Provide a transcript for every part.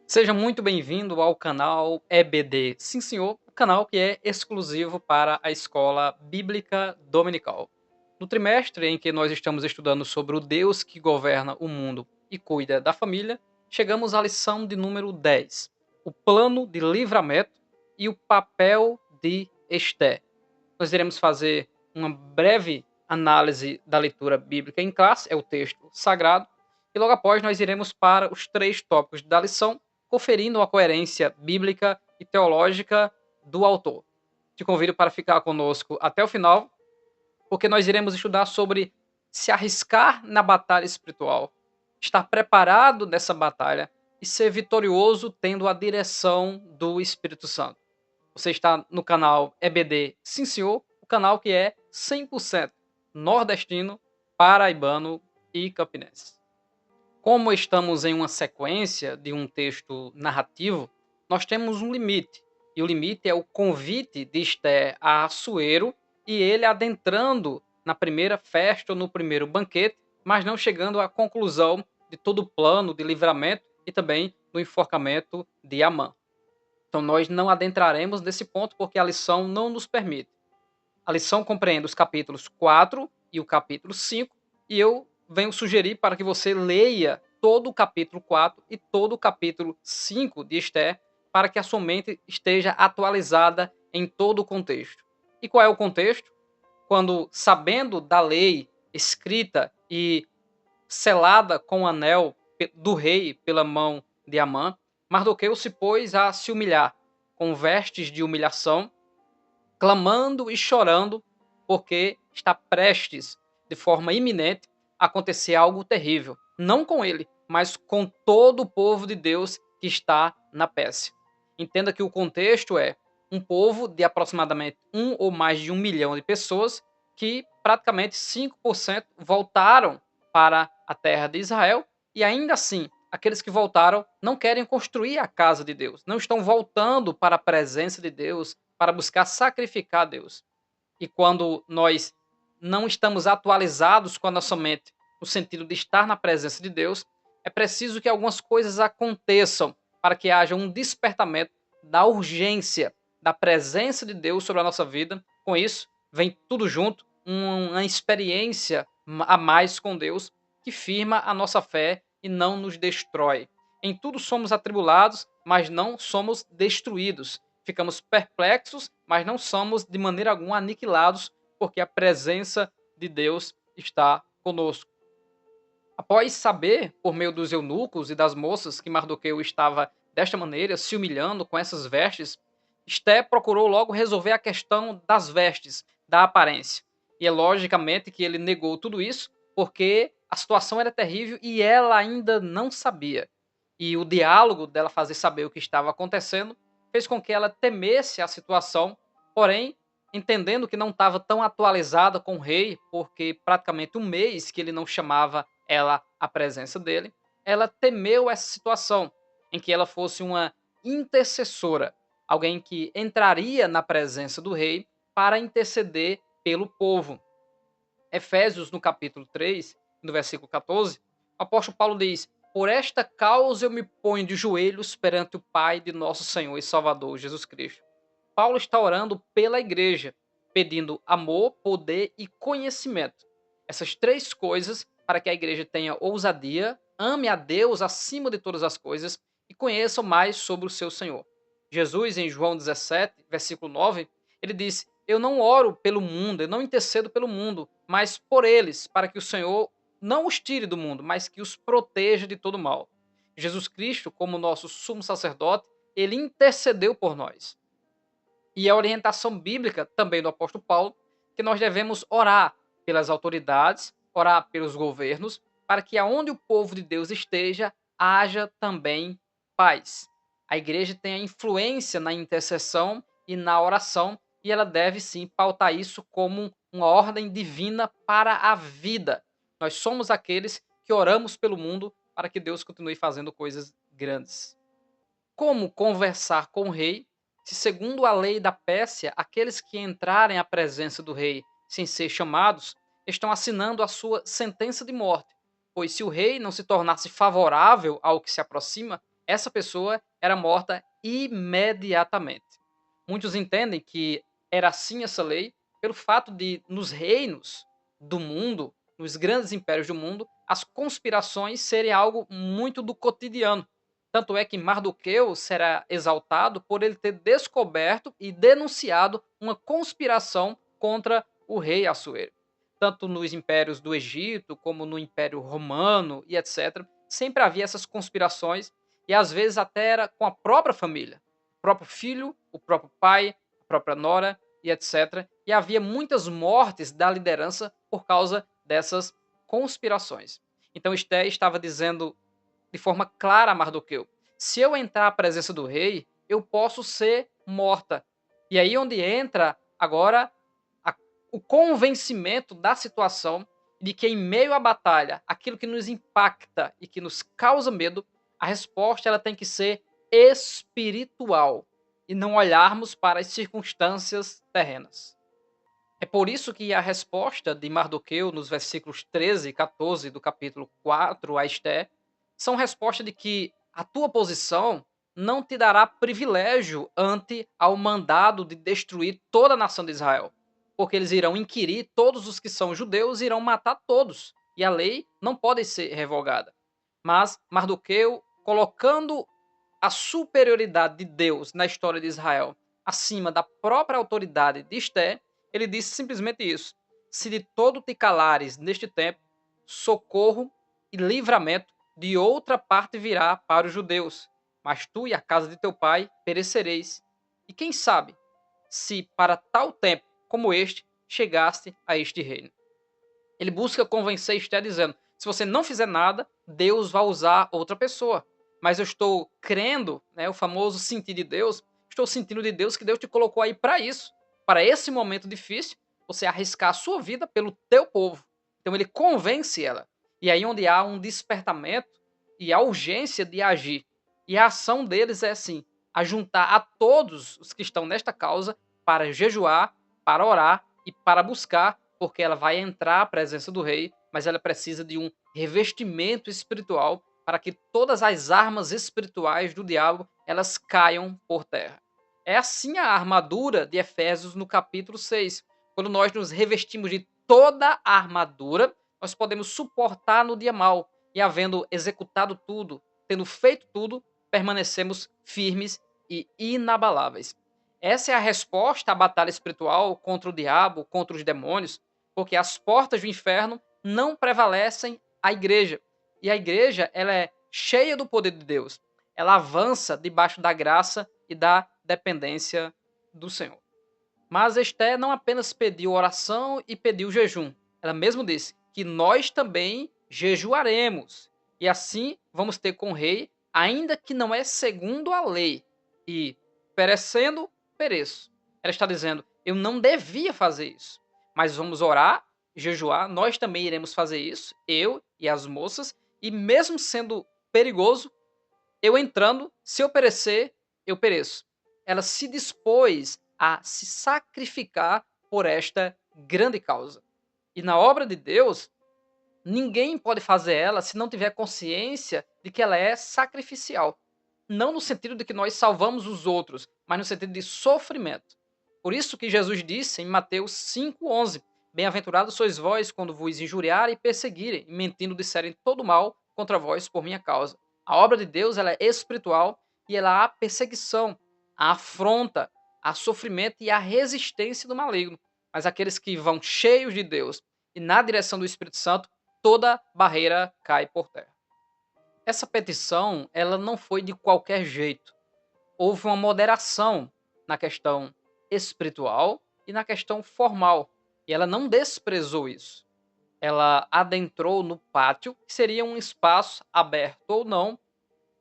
Seja muito bem-vindo ao canal EBD. Sim, senhor, o canal que é exclusivo para a Escola Bíblica Dominical. No trimestre em que nós estamos estudando sobre o Deus que governa o mundo e cuida da família, chegamos à lição de número 10, o plano de livramento e o papel de Esté. Nós iremos fazer uma breve análise da leitura bíblica em classe, é o texto sagrado, e logo após nós iremos para os três tópicos da lição, conferindo a coerência bíblica e teológica do autor. Te convido para ficar conosco até o final, porque nós iremos estudar sobre se arriscar na batalha espiritual, estar preparado nessa batalha e ser vitorioso tendo a direção do Espírito Santo. Você está no canal EBD Sim Senhor, o canal que é 100% nordestino, paraibano e campinense. Como estamos em uma sequência de um texto narrativo, nós temos um limite. E o limite é o convite de Esther a Assuero e ele adentrando na primeira festa ou no primeiro banquete, mas não chegando à conclusão de todo o plano de livramento e também do enforcamento de Amã. Então nós não adentraremos nesse ponto porque a lição não nos permite. A lição compreende os capítulos 4 e o capítulo 5 e eu venho sugerir para que você leia todo o capítulo 4 e todo o capítulo 5 de Esther para que a sua mente esteja atualizada em todo o contexto. E qual é o contexto? Quando, sabendo da lei escrita e selada com o anel do rei pela mão de Amã, Mardoqueu se pôs a se humilhar, com vestes de humilhação, clamando e chorando, porque está prestes, de forma iminente, a acontecer algo terrível. Não com ele, mas com todo o povo de Deus que está na Pérsia. Entenda que o contexto é um povo de aproximadamente ou mais de 1 milhão de pessoas que praticamente 5% voltaram para a terra de Israel e ainda assim aqueles que voltaram não querem construir a casa de Deus, não estão voltando para a presença de Deus, para buscar sacrificar a Deus. E quando nós não estamos atualizados com a nossa mente, no sentido de estar na presença de Deus, é preciso que algumas coisas aconteçam para que haja um despertamento da urgência da presença de Deus sobre a nossa vida. Com isso, vem tudo junto, uma experiência a mais com Deus que firma a nossa fé e não nos destrói. Em tudo somos atribulados, mas não somos destruídos. Ficamos perplexos, mas não somos de maneira alguma aniquilados, porque a presença de Deus está conosco. Após saber, por meio dos eunucos e das moças, que Mardoqueu estava desta maneira, se humilhando com essas vestes, Esté procurou logo resolver a questão das vestes, da aparência. E é logicamente que ele negou tudo isso, porque a situação era terrível e ela ainda não sabia. E o diálogo dela fazer saber o que estava acontecendo fez com que ela temesse a situação, porém, entendendo que não estava tão atualizada com o rei, porque praticamente um mês que ele não chamava ela à presença dele, ela temeu essa situação em que ela fosse uma intercessora, alguém que entraria na presença do rei para interceder pelo povo. Efésios, no capítulo 3, no versículo 14, o apóstolo Paulo diz: Por esta causa eu me ponho de joelhos perante o Pai de nosso Senhor e Salvador Jesus Cristo. Paulo está orando pela igreja, pedindo amor, poder e conhecimento. Essas três coisas para que a igreja tenha ousadia, ame a Deus acima de todas as coisas e conheça mais sobre o seu Senhor. Jesus, em João 17, versículo 9, ele disse: Eu não oro pelo mundo, eu não intercedo pelo mundo, mas por eles, para que o Senhor não os tire do mundo, mas que os proteja de todo mal. Jesus Cristo, como nosso sumo sacerdote, ele intercedeu por nós. E a orientação bíblica também do apóstolo Paulo, que nós devemos orar pelas autoridades, orar pelos governos, para que aonde o povo de Deus esteja, haja também paz. A igreja tem a influência na intercessão e na oração, e ela deve sim pautar isso como uma ordem divina para a vida. Nós somos aqueles que oramos pelo mundo para que Deus continue fazendo coisas grandes. Como conversar com o rei, se, segundo a lei da Pérsia, aqueles que entrarem à presença do rei sem ser chamados estão assinando a sua sentença de morte? Pois se o rei não se tornasse favorável ao que se aproxima, essa pessoa era morta imediatamente. Muitos entendem que era assim essa lei pelo fato de, nos reinos do mundo, nos grandes impérios do mundo, as conspirações serem algo muito do cotidiano. Tanto é que Mardoqueu será exaltado por ele ter descoberto e denunciado uma conspiração contra o rei Assuero. Tanto nos impérios do Egito, como no Império Romano e etc., sempre havia essas conspirações e às vezes até era com a própria família. O próprio filho, o próprio pai, a própria nora e etc. E havia muitas mortes da liderança por causa dessas conspirações. Então Esté estava dizendo de forma clara a Mardoqueu: se eu entrar à presença do rei, eu posso ser morta. E aí onde entra agora a, o convencimento da situação de que em meio à batalha, aquilo que nos impacta e que nos causa medo, a resposta ela tem que ser espiritual e não olharmos para as circunstâncias terrenas. É por isso que a resposta de Mardoqueu nos versículos 13 e 14 do capítulo 4 a Esté são resposta de que a tua posição não te dará privilégio ante ao mandado de destruir toda a nação de Israel, porque eles irão inquirir todos os que são judeus, irão matar todos, e a lei não pode ser revogada. Mas Mardoqueu, colocando a superioridade de Deus na história de Israel acima da própria autoridade de Esté, ele disse simplesmente isso: se de todo te calares neste tempo, socorro e livramento de outra parte virá para os judeus, mas tu e a casa de teu pai perecereis. E quem sabe se para tal tempo como este chegaste a este reino. Ele busca convencer Esté dizendo: se você não fizer nada, Deus vai usar outra pessoa. Mas eu estou crendo, né, o famoso sentir de Deus, estou sentindo de Deus que Deus te colocou aí para isso, para esse momento difícil, você arriscar a sua vida pelo teu povo. Então ele convence ela. E aí onde há um despertamento e a urgência de agir. E a ação deles é assim, ajuntar a todos os que estão nesta causa para jejuar, para orar e para buscar, porque ela vai entrar à presença do rei, mas ela precisa de um revestimento espiritual para que todas as armas espirituais do diabo elas caiam por terra. É assim a armadura de Efésios no capítulo 6. Quando nós nos revestimos de toda a armadura, nós podemos suportar no dia mal. E havendo executado tudo, tendo feito tudo, permanecemos firmes e inabaláveis. Essa é a resposta à batalha espiritual contra o diabo, contra os demônios, porque as portas do inferno não prevalecem à igreja. E a igreja, ela é cheia do poder de Deus. Ela avança debaixo da graça e da dependência do Senhor. Mas Esté não apenas pediu oração e pediu jejum. Ela mesmo disse que nós também jejuaremos. E assim vamos ter com o rei, ainda que não é segundo a lei. E perecendo, pereço. Ela está dizendo, eu não devia fazer isso. Mas vamos orar, jejuar, nós também iremos fazer isso, eu e as moças. E mesmo sendo perigoso, eu entrando, se eu perecer, eu pereço. Ela se dispôs a se sacrificar por esta grande causa. E na obra de Deus, ninguém pode fazer ela se não tiver consciência de que ela é sacrificial. Não no sentido de que nós salvamos os outros, mas no sentido de sofrimento. Por isso que Jesus disse em Mateus 5,11: Bem-aventurados sois vós quando vos injuriarem e perseguirem, e mentindo disserem todo mal contra vós por minha causa. A obra de Deus ela é espiritual e ela há perseguição, há afronta, há sofrimento e há resistência do maligno. Mas aqueles que vão cheios de Deus e na direção do Espírito Santo, toda barreira cai por terra. Essa petição, ela não foi de qualquer jeito. Houve uma moderação na questão espiritual e na questão formal. E ela não desprezou isso. Ela adentrou no pátio, que seria um espaço aberto ou não,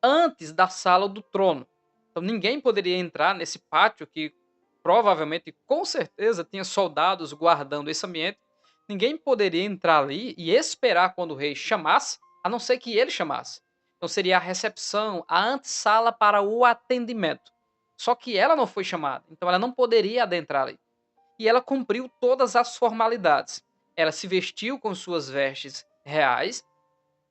antes da sala do trono. Então ninguém poderia entrar nesse pátio que provavelmente, com certeza, tinha soldados guardando esse ambiente. Ninguém poderia entrar ali e esperar quando o rei chamasse, a não ser que ele chamasse. Então seria a recepção, a antessala para o atendimento. Só que ela não foi chamada, então ela não poderia adentrar ali. E ela cumpriu todas as formalidades. Ela se vestiu com suas vestes reais,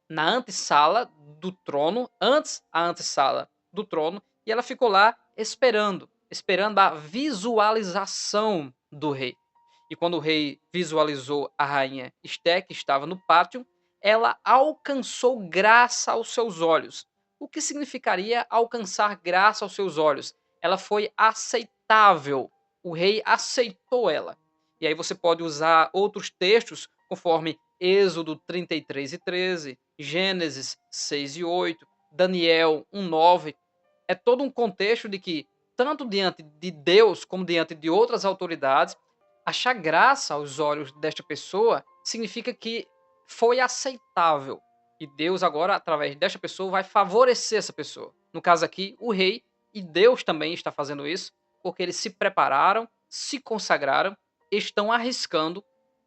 na antessala do trono, antes a antessala do trono, e ela ficou lá esperando a visualização do rei. E quando o rei visualizou a rainha Esté, que estava no pátio, ela alcançou graça aos seus olhos. O que significaria alcançar graça aos seus olhos? Ela foi aceitável. O rei aceitou ela. E aí você pode usar outros textos, conforme Êxodo 33:13, Gênesis 6:8, Daniel 1:9. É todo um contexto de que, tanto diante de Deus como diante de outras autoridades, achar graça aos olhos desta pessoa significa que foi aceitável. E Deus agora, através desta pessoa, vai favorecer essa pessoa. No caso aqui, o rei, e Deus também está fazendo isso, porque eles se prepararam, se consagraram, estão arriscando,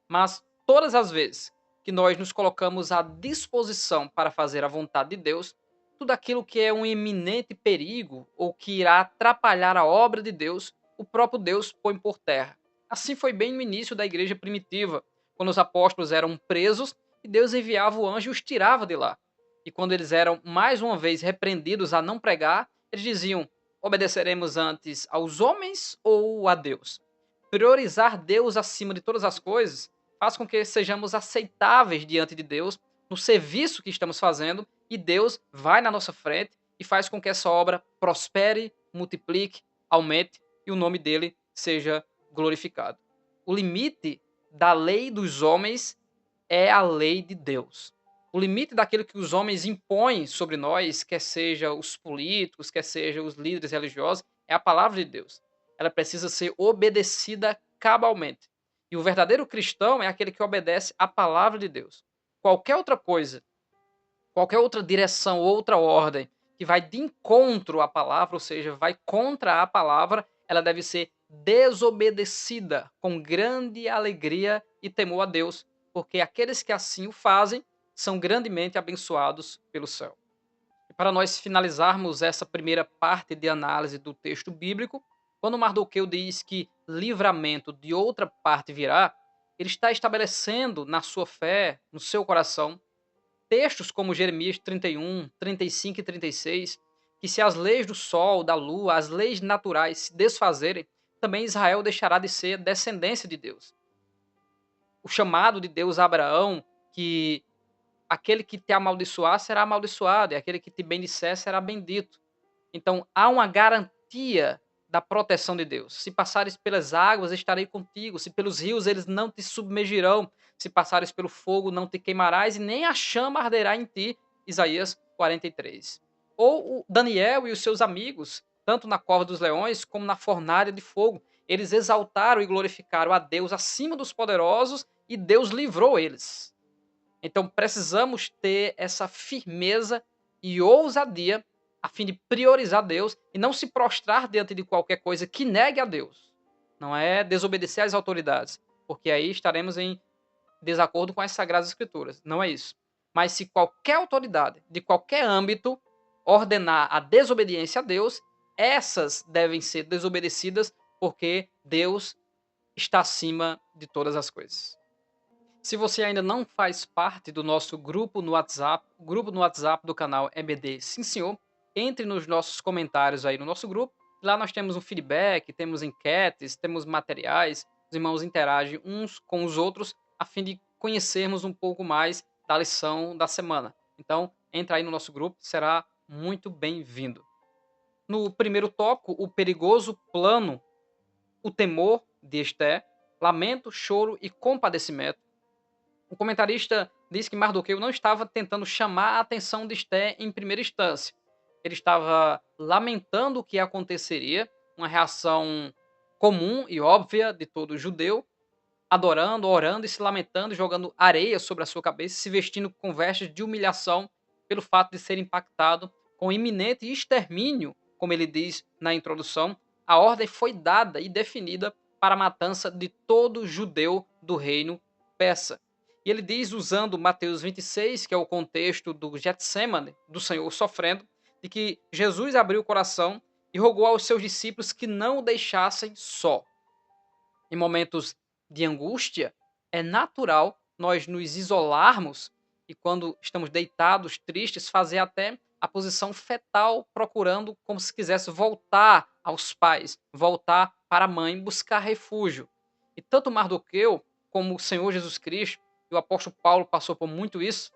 mas todas as vezes que nós nos colocamos à disposição para fazer a vontade de Deus, tudo aquilo que é um iminente perigo ou que irá atrapalhar a obra de Deus, o próprio Deus põe por terra. Assim foi bem no início da igreja primitiva, quando os apóstolos eram presos e Deus enviava o anjo e os tirava de lá. E quando eles eram mais uma vez repreendidos a não pregar, eles diziam: obedeceremos antes aos homens ou a Deus? Priorizar Deus acima de todas as coisas faz com que sejamos aceitáveis diante de Deus no serviço que estamos fazendo, e Deus vai na nossa frente e faz com que essa obra prospere, multiplique, aumente e o nome dele seja glorificado. O limite da lei dos homens é a lei de Deus. O limite daquilo que os homens impõem sobre nós, quer seja os políticos, quer seja os líderes religiosos, é a palavra de Deus. Ela precisa ser obedecida cabalmente. E o verdadeiro cristão é aquele que obedece à palavra de Deus. Qualquer outra coisa, qualquer outra direção, outra ordem que vai de encontro à palavra, ou seja, vai contra a palavra, ela deve ser desobedecida com grande alegria e temor a Deus, porque aqueles que assim o fazem são grandemente abençoados pelo céu. E para nós finalizarmos essa primeira parte de análise do texto bíblico, quando Mardoqueu diz que livramento de outra parte virá, ele está estabelecendo na sua fé, no seu coração, textos como Jeremias 31, 35 e 36, que se as leis do sol, da lua, as leis naturais se desfazerem, também Israel deixará de ser descendência de Deus. O chamado de Deus a Abraão, que aquele que te amaldiçoar será amaldiçoado, e aquele que te bendisser será bendito. Então há uma garantia da proteção de Deus. Se passares pelas águas, estarei contigo. Se pelos rios, eles não te submergirão. Se passares pelo fogo, não te queimarás, e nem a chama arderá em ti. Isaías 43. Ou o Daniel e os seus amigos, tanto na cova dos leões como na fornalha de fogo, eles exaltaram e glorificaram a Deus acima dos poderosos, e Deus livrou eles. Então precisamos ter essa firmeza e ousadia a fim de priorizar Deus e não se prostrar diante de qualquer coisa que negue a Deus. Não é desobedecer às autoridades, porque aí estaremos em desacordo com as Sagradas Escrituras. Não é isso. Mas se qualquer autoridade, de qualquer âmbito, ordenar a desobediência a Deus, essas devem ser desobedecidas, porque Deus está acima de todas as coisas. Se você ainda não faz parte do nosso grupo no WhatsApp, o grupo no WhatsApp do canal EBD Sim Senhor, entre nos nossos comentários aí no nosso grupo. Lá nós temos um feedback, temos enquetes, temos materiais, os irmãos interagem uns com os outros a fim de conhecermos um pouco mais da lição da semana. Então, entra aí no nosso grupo, será muito bem-vindo. No primeiro tópico, o perigoso plano, o temor de Esté, lamento, choro e compadecimento. O comentarista diz que Mardoqueu não estava tentando chamar a atenção de Esté em primeira instância. Ele estava lamentando o que aconteceria, uma reação comum e óbvia de todo judeu, adorando, orando e se lamentando, jogando areia sobre a sua cabeça, se vestindo com vestes de humilhação pelo fato de ser impactado com iminente extermínio, como ele diz na introdução. A ordem foi dada e definida para a matança de todo judeu do reino persa. E ele diz, usando Mateus 26, que é o contexto do Getsemane, do Senhor sofrendo, de que Jesus abriu o coração e rogou aos seus discípulos que não o deixassem só. Em momentos de angústia, é natural nós nos isolarmos e quando estamos deitados, tristes, fazer até a posição fetal, procurando como se quisesse voltar aos pais, voltar para a mãe, buscar refúgio. E tanto Mardoqueu como o Senhor Jesus Cristo, e o apóstolo Paulo passou por muito isso,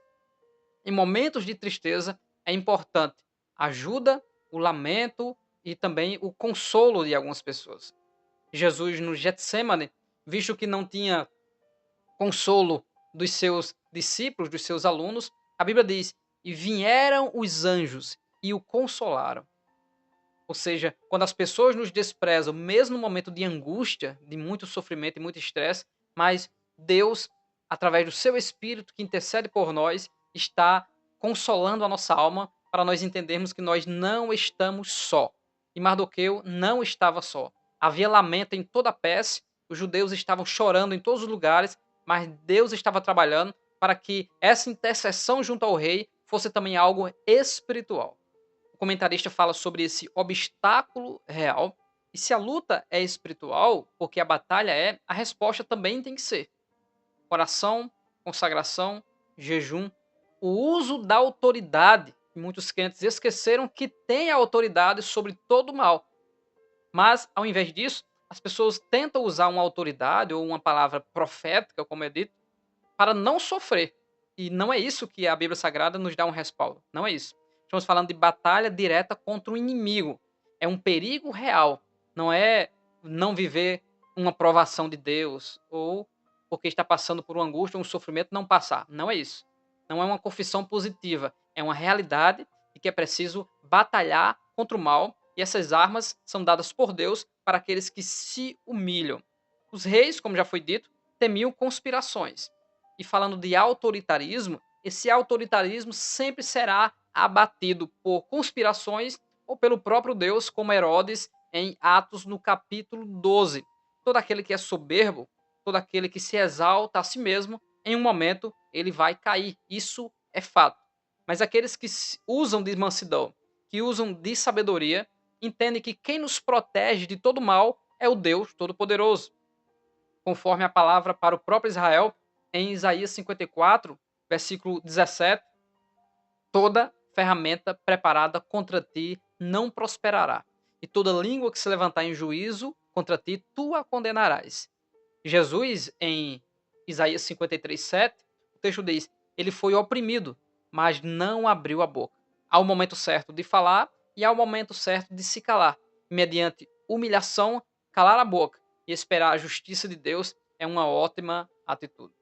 em momentos de tristeza é importante a ajuda, o lamento e também o consolo de algumas pessoas. Jesus no Getsemane, visto que não tinha consolo dos seus discípulos, dos seus alunos, a Bíblia diz: "E vieram os anjos e o consolaram". Ou seja, quando as pessoas nos desprezam, mesmo no momento de angústia, de muito sofrimento e muito estresse, mas Deus, através do seu Espírito que intercede por nós, está consolando a nossa alma para nós entendermos que nós não estamos só. E Mardoqueu não estava só. Havia lamento em toda a Pérsia, os judeus estavam chorando em todos os lugares, mas Deus estava trabalhando para que essa intercessão junto ao rei fosse também algo espiritual. O comentarista fala sobre esse obstáculo real. E se a luta é espiritual, porque a batalha é, a resposta também tem que ser oração, consagração, jejum, o uso da autoridade. Muitos crentes esqueceram que tem a autoridade sobre todo o mal. Mas, ao invés disso, as pessoas tentam usar uma autoridade ou uma palavra profética, como é dito, para não sofrer. E não é isso que a Bíblia Sagrada nos dá um respaldo. Não é isso. Estamos falando de batalha direta contra o inimigo. É um perigo real. Não é não viver uma provação de Deus ou porque está passando por uma angústia ou um sofrimento não passar. Não é isso. Não é uma confissão positiva. É uma realidade de que é preciso batalhar contra o mal e essas armas são dadas por Deus para aqueles que se humilham. Os reis, como já foi dito, temiam conspirações. E falando de autoritarismo, esse autoritarismo sempre será abatido por conspirações ou pelo próprio Deus, como Herodes em Atos no capítulo 12. Todo aquele que é soberbo, todo aquele que se exalta a si mesmo, em um momento ele vai cair. Isso é fato. Mas aqueles que usam de mansidão, que usam de sabedoria, entendem que quem nos protege de todo mal é o Deus Todo-Poderoso. Conforme a palavra para o próprio Israel, em Isaías 54, versículo 17, toda ferramenta preparada contra ti não prosperará, e toda língua que se levantar em juízo contra ti, tu a condenarás. Jesus, em Isaías 53, 7, o texto diz: ele foi oprimido, mas não abriu a boca. Há o momento certo de falar e há o momento certo de se calar. Mediante humilhação, calar a boca e esperar a justiça de Deus é uma ótima atitude.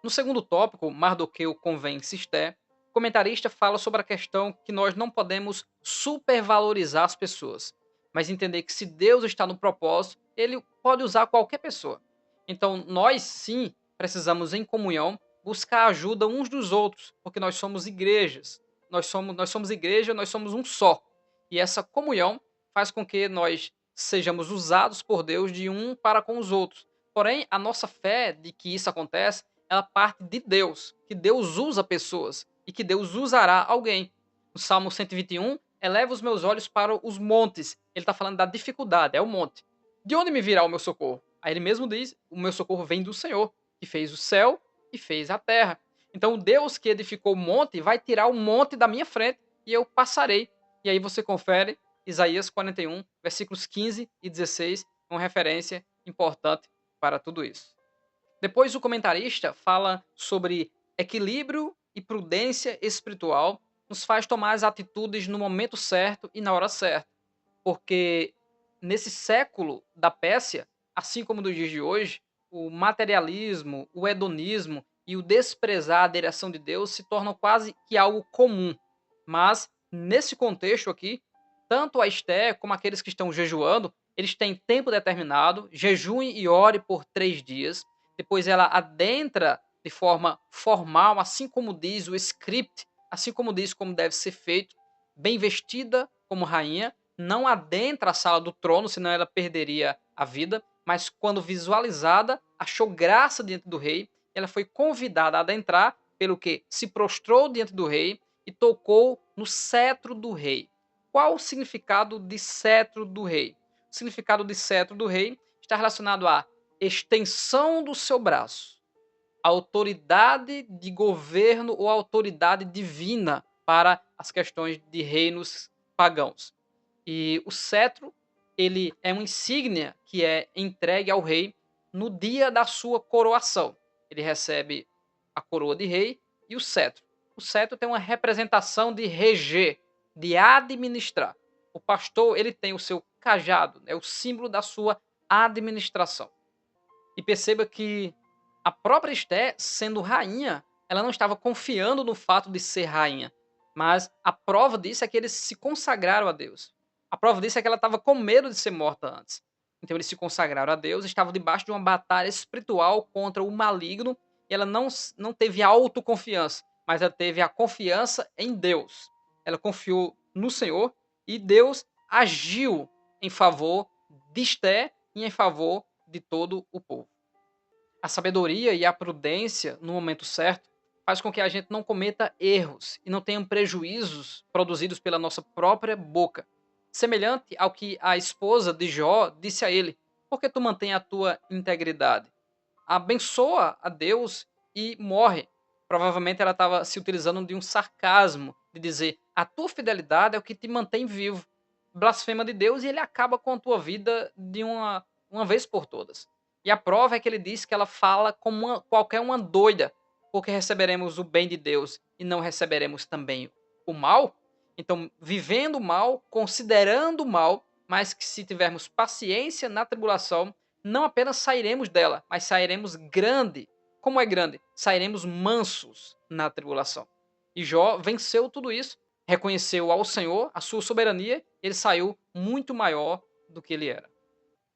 No segundo tópico, Mardoqueu convence Esté, o comentarista fala sobre a questão que nós não podemos supervalorizar as pessoas, mas entender que se Deus está no propósito, ele pode usar qualquer pessoa. Então, nós sim precisamos, em comunhão, buscar ajuda uns dos outros, porque nós somos igrejas. Nós somos igreja, nós somos um só. E essa comunhão faz com que nós sejamos usados por Deus de um para com os outros. Porém, a nossa fé de que isso acontece ela parte de Deus, que Deus usa pessoas e que Deus usará alguém. No Salmo 121, eleva os meus olhos para os montes. Ele está falando da dificuldade, é o monte. De onde me virá o meu socorro? Aí ele mesmo diz: o meu socorro vem do Senhor, que fez o céu e fez a terra. Então, o Deus que edificou o monte vai tirar o monte da minha frente e eu passarei. E aí você confere Isaías 41, versículos 15 e 16, uma referência importante para tudo isso. Depois o comentarista fala sobre equilíbrio e prudência espiritual nos faz tomar as atitudes no momento certo e na hora certa. Porque nesse século da Pérsia, assim como nos dias de hoje, o materialismo, o hedonismo e o desprezar a direção de Deus se tornam quase que algo comum. Mas, nesse contexto aqui, tanto a Esté como aqueles que estão jejuando, eles têm tempo determinado, jejue e ore por 3 dias. Depois ela adentra de forma formal, assim como diz o script, assim como diz como deve ser feito, bem vestida como rainha, não adentra a sala do trono, senão ela perderia a vida, mas quando visualizada, achou graça diante do rei, ela foi convidada a adentrar, pelo que se prostrou diante do rei e tocou no cetro do rei. Qual o significado de cetro do rei? O significado de cetro do rei está relacionado à extensão do seu braço, autoridade de governo ou autoridade divina para as questões de reinos pagãos. E o cetro, ele é uma insígnia que é entregue ao rei no dia da sua coroação. Ele recebe a coroa de rei e o cetro. O cetro tem uma representação de reger, de administrar. O pastor, ele tem o seu cajado, é o símbolo da sua administração. E perceba que a própria Esté, sendo rainha, ela não estava confiando no fato de ser rainha, mas a prova disso é que eles se consagraram a Deus. A prova disso é que ela estava com medo de ser morta antes. Então eles se consagraram a Deus, estavam debaixo de uma batalha espiritual contra o maligno, e ela não teve autoconfiança, mas ela teve a confiança em Deus. Ela confiou no Senhor e Deus agiu em favor de Esté e em favor de todo o povo. A sabedoria e a prudência, no momento certo, faz com que a gente não cometa erros e não tenha prejuízos produzidos pela nossa própria boca. Semelhante ao que a esposa de Jó disse a ele: por que tu mantém a tua integridade? Abençoa a Deus e morre. Provavelmente ela estava se utilizando de um sarcasmo, de dizer: a tua fidelidade é o que te mantém vivo. Blasfema de Deus e ele acaba com a tua vida de uma vez por todas. E a prova é que ele diz que ela fala como qualquer uma doida, porque receberemos o bem de Deus e não receberemos também o mal. Então, vivendo o mal, considerando o mal, mas que se tivermos paciência na tribulação, não apenas sairemos dela, mas sairemos grande. Como é grande? Sairemos mansos na tribulação. E Jó venceu tudo isso, reconheceu ao Senhor a sua soberania, ele saiu muito maior do que ele era.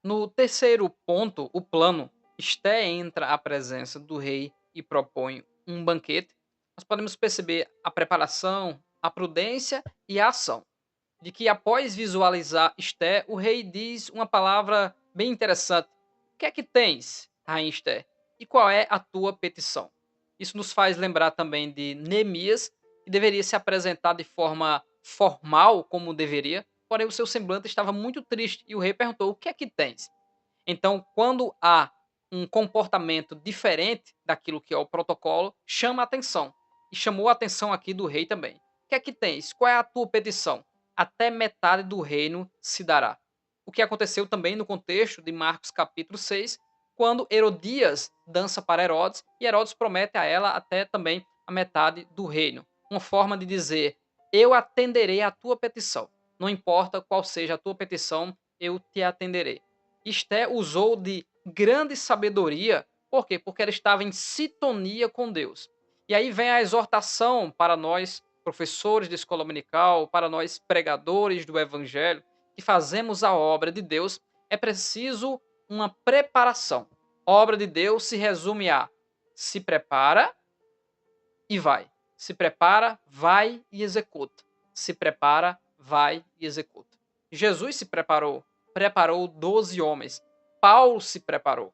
No terceiro ponto, o plano, Esté entra à presença do rei e propõe um banquete. Nós podemos perceber a preparação, a prudência e a ação. De que após visualizar Esté, o rei diz uma palavra bem interessante. O que é que tens, rainha Esté? E qual é a tua petição? Isso nos faz lembrar também de Neemias, que deveria se apresentar de forma formal, como deveria, porém o seu semblante estava muito triste e o rei perguntou: o que é que tens? Então, quando há um comportamento diferente daquilo que é o protocolo, chama a atenção. E chamou a atenção aqui do rei também. O que é que tens? Qual é a tua petição? Até metade do reino se dará. O que aconteceu também no contexto de Marcos capítulo 6, quando Herodias dança para Herodes e Herodes promete a ela até também a metade do reino. Uma forma de dizer: eu atenderei a tua petição. Não importa qual seja a tua petição, eu te atenderei. Esté usou de grande sabedoria, por quê? Porque ela estava em sintonia com Deus. E aí vem a exortação para nós, professores de escola dominical, para nós pregadores do evangelho, que fazemos a obra de Deus, é preciso uma preparação. A obra de Deus se resume a: se prepara e vai. Se prepara, vai e executa. Se prepara, vai e executa. Jesus se preparou 12 homens. Paulo se preparou.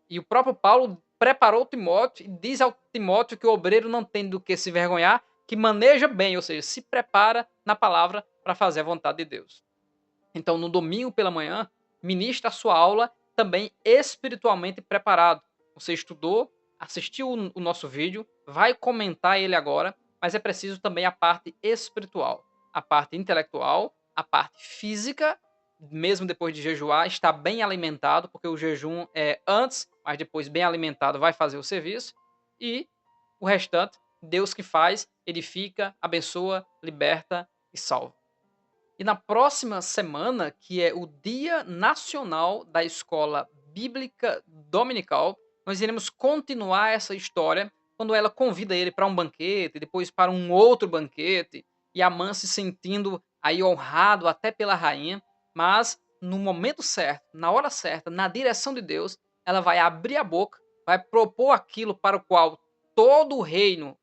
E o próprio Paulo preparou Timóteo e diz ao Timóteo que o obreiro não tem do que se vergonhar, que maneja bem, ou seja, se prepara na palavra para fazer a vontade de Deus. Então, no domingo pela manhã, ministra a sua aula também espiritualmente preparado. Você estudou, assistiu o nosso vídeo, vai comentar ele agora, mas é preciso também a parte espiritual, a parte intelectual, a parte física, mesmo depois de jejuar, está bem alimentado, porque o jejum é antes, mas depois bem alimentado vai fazer o serviço, e o restante, Deus que faz, edifica, abençoa, liberta e salva. E na próxima semana, que é o Dia Nacional da Escola Bíblica Dominical, nós iremos continuar essa história quando ela convida ele para um banquete, depois para um outro banquete, e Amã se sentindo aí honrado até pela rainha, mas no momento certo, na hora certa, na direção de Deus, ela vai abrir a boca, vai propor aquilo para o qual todo o reino,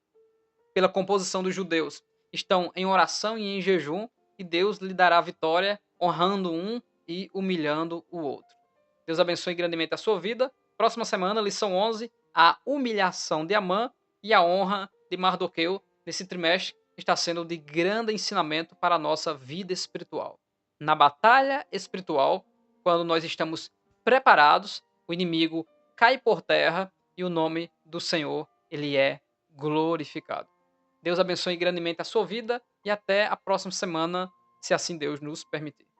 pela composição dos judeus, estão em oração e em jejum, e Deus lhe dará a vitória, honrando um e humilhando o outro. Deus abençoe grandemente a sua vida. Próxima semana, lição 11, a humilhação de Amã e a honra de Mardoqueu. Nesse trimestre, está sendo de grande ensinamento para a nossa vida espiritual. Na batalha espiritual, quando nós estamos preparados, o inimigo cai por terra e o nome do Senhor, ele é glorificado. Deus abençoe grandemente a sua vida e até a próxima semana, se assim Deus nos permitir.